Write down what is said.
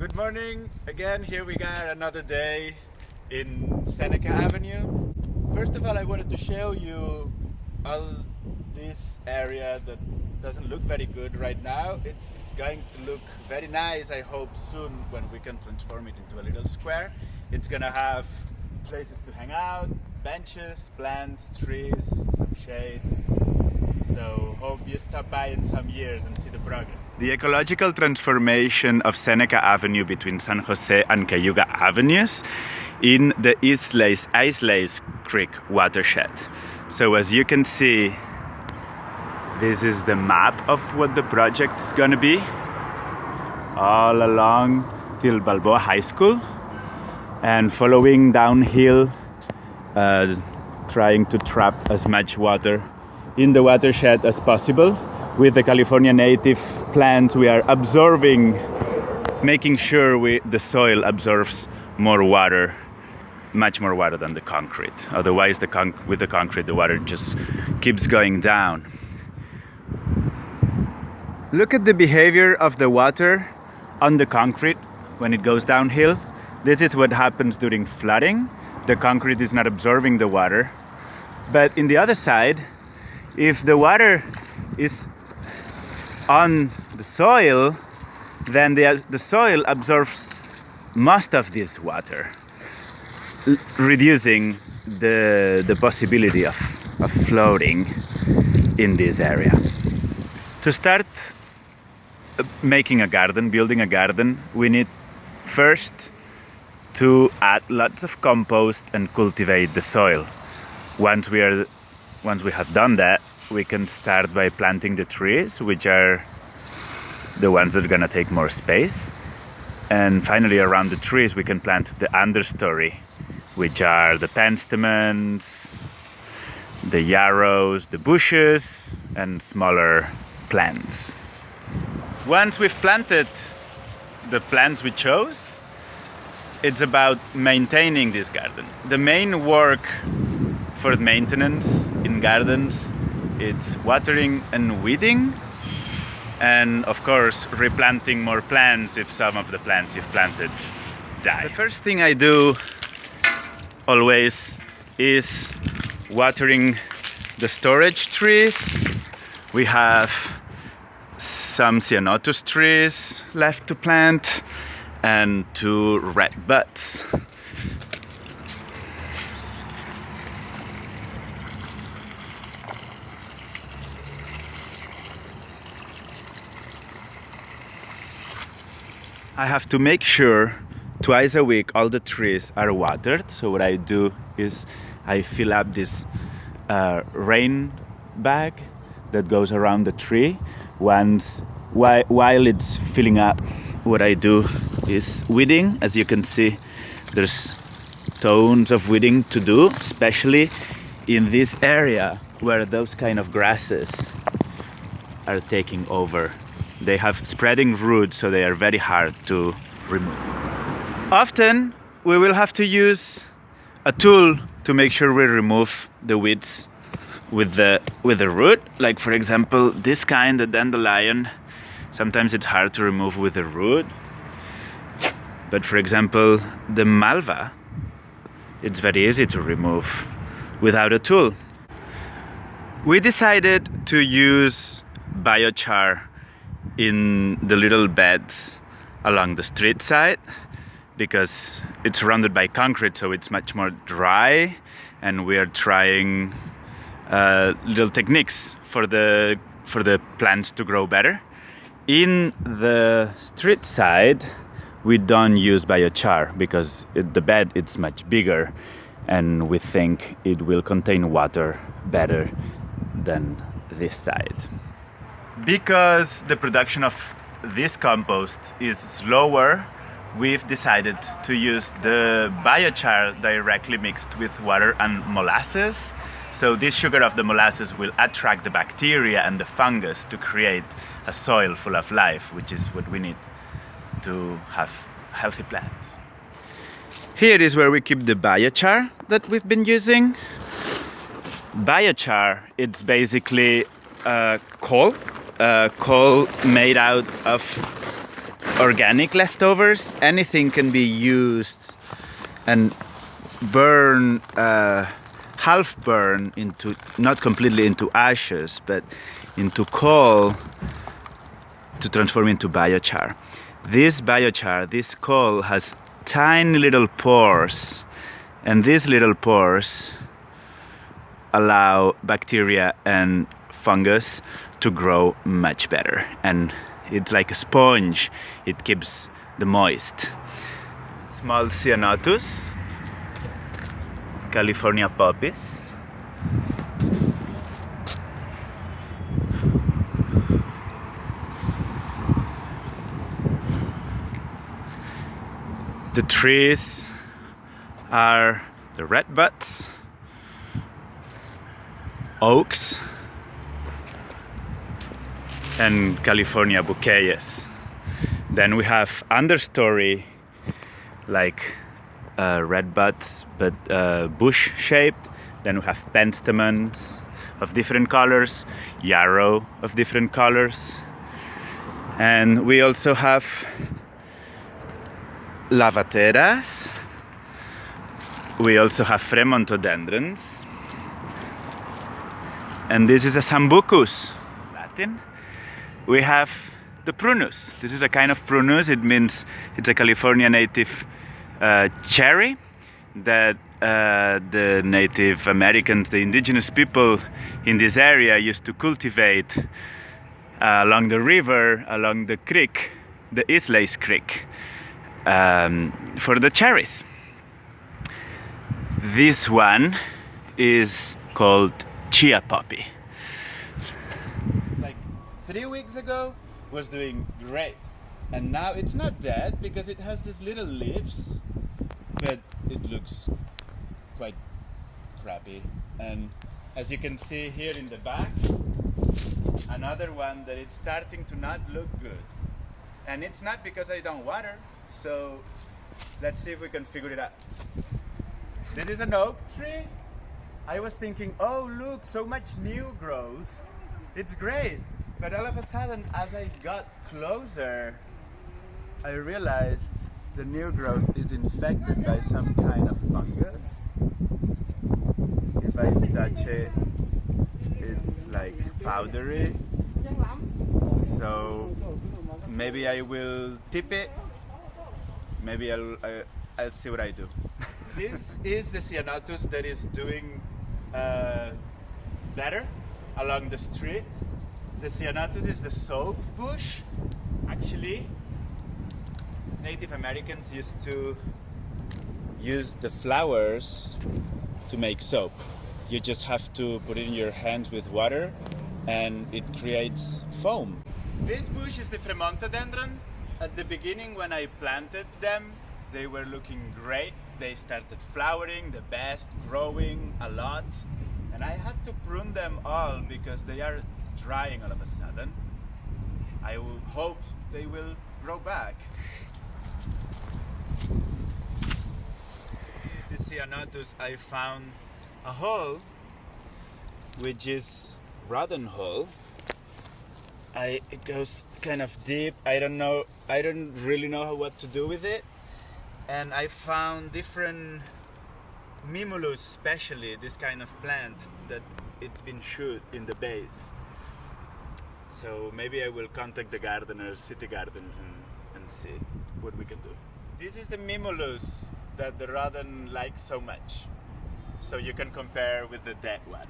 Good morning again. Here we got another day in Seneca Avenue. First of all, I wanted to show you all this area that doesn't look very good right now. It's going to look very nice, I hope, soon when we can transform it into a little square. It's gonna have places to hang out, benches, plants, trees, some shade. So hope you stop by in some years and see the progress. The ecological transformation of Seneca Avenue between San Jose and Cayuga Avenues in the Isles Creek watershed. So as you can see, this is the map of what the project is going to be all along till Balboa High School and following downhill, trying to trap as much water in the watershed as possible. With the California native plants, we are absorbing, making sure the soil absorbs more water, much more water than the concrete. Otherwise, with the concrete, the water just keeps going down. Look at the behavior of the water on the concrete when it goes downhill. This is what happens during flooding. The concrete is not absorbing the water. But in the other side, if the water is on the soil, then the soil absorbs most of this water, reducing the possibility of floating in this area. To start making a garden, building a garden, we need first to add lots of compost and cultivate the soil. Once we have done that, we can start by planting the trees, which are the ones that are gonna take more space. And finally, around the trees, we can plant the understory, which are the penstemons, the yarrows, the bushes, and smaller plants. Once we've planted the plants we chose, it's about maintaining this garden. The main work for maintenance in gardens, it's watering and weeding, and of course replanting more plants if some of the plants you've planted die. The first thing I do always is watering the storage trees. We have some cyanotus trees left to plant and 2 red buds. I have to make sure twice a week all the trees are watered. So what I do is I fill up this rain bag that goes around the tree. While it's filling up, what I do is weeding. As you can see, there's tons of weeding to do, especially in this area where those kind of grasses are taking over. They have spreading roots, so they are very hard to remove. Often we will have to use a tool to make sure we remove the weeds with the root. Like for example, this kind, the dandelion, sometimes it's hard to remove with the root. But for example, the malva, it's very easy to remove without a tool. We decided to use biochar in the little beds along the street side because it's surrounded by concrete, so it's much more dry, and we are trying little techniques for the plants to grow better. In the street side, we don't use biochar because the bed it's much bigger, and we think it will contain water better than this side. Because the production of this compost is slower, we've decided to use the biochar directly mixed with water and molasses. So this sugar of the molasses will attract the bacteria and the fungus to create a soil full of life, which is what we need to have healthy plants. Here is where we keep the biochar that we've been using. Biochar, it's basically coal made out of organic leftovers. Anything can be used and burn, half burn into, not completely into ashes, but into coal to transform into biochar. This biochar, this coal, has tiny little pores, and these little pores allow bacteria and fungus to grow much better, and it's like a sponge. It keeps the moist. Small cyanotus, California poppies, the trees are the redbuds, oaks, and California bouquets. Then we have understory like redbuds, but bush shaped. Then we have penstemons of different colors, yarrow of different colors, and we also have lavateras. We also have fremontodendrons, and this is a sambucus, Latin. We have the prunus. This is a kind of prunus. It means it's a California native cherry that the Native Americans, the indigenous people in this area, used to cultivate along the river, along the creek, the Islais Creek, for the cherries. This one is called chia poppy. Like 3 weeks ago was doing great, and now it's not dead because it has these little leaves, but it looks quite crappy. And as you can see here in the back, another one that it's starting to not look good, and it's not because I don't water. So let's see if we can figure it out. This is an oak tree. I was thinking, oh look, so much new growth, it's great. But all of a sudden, as I got closer, I realized the new growth is infected by some kind of fungus. If I touch it, it's like powdery. So maybe I will tip it. Maybe I'll see what I do. This is the cyanotus that is doing better along the street. The cyanotus is the soap bush. Actually, Native Americans used to use the flowers to make soap. You just have to put it in your hands with water and it creates foam. This bush is the fremontodendron. At the beginning, when I planted them, they were looking great. They started flowering the best, growing a lot, and I had to prune them all because they are drying all of a sudden. I will hope they will grow back. This is the cyanotus. I found a hole, which is rodent hole. It goes kind of deep. I don't really know what to do with it. And I found different mimulus, especially this kind of plant that it's been shoot in the base. So maybe I will contact the gardeners, city gardeners, and see what we can do. This is the mimulus that the rodent likes so much. So you can compare with the dead one.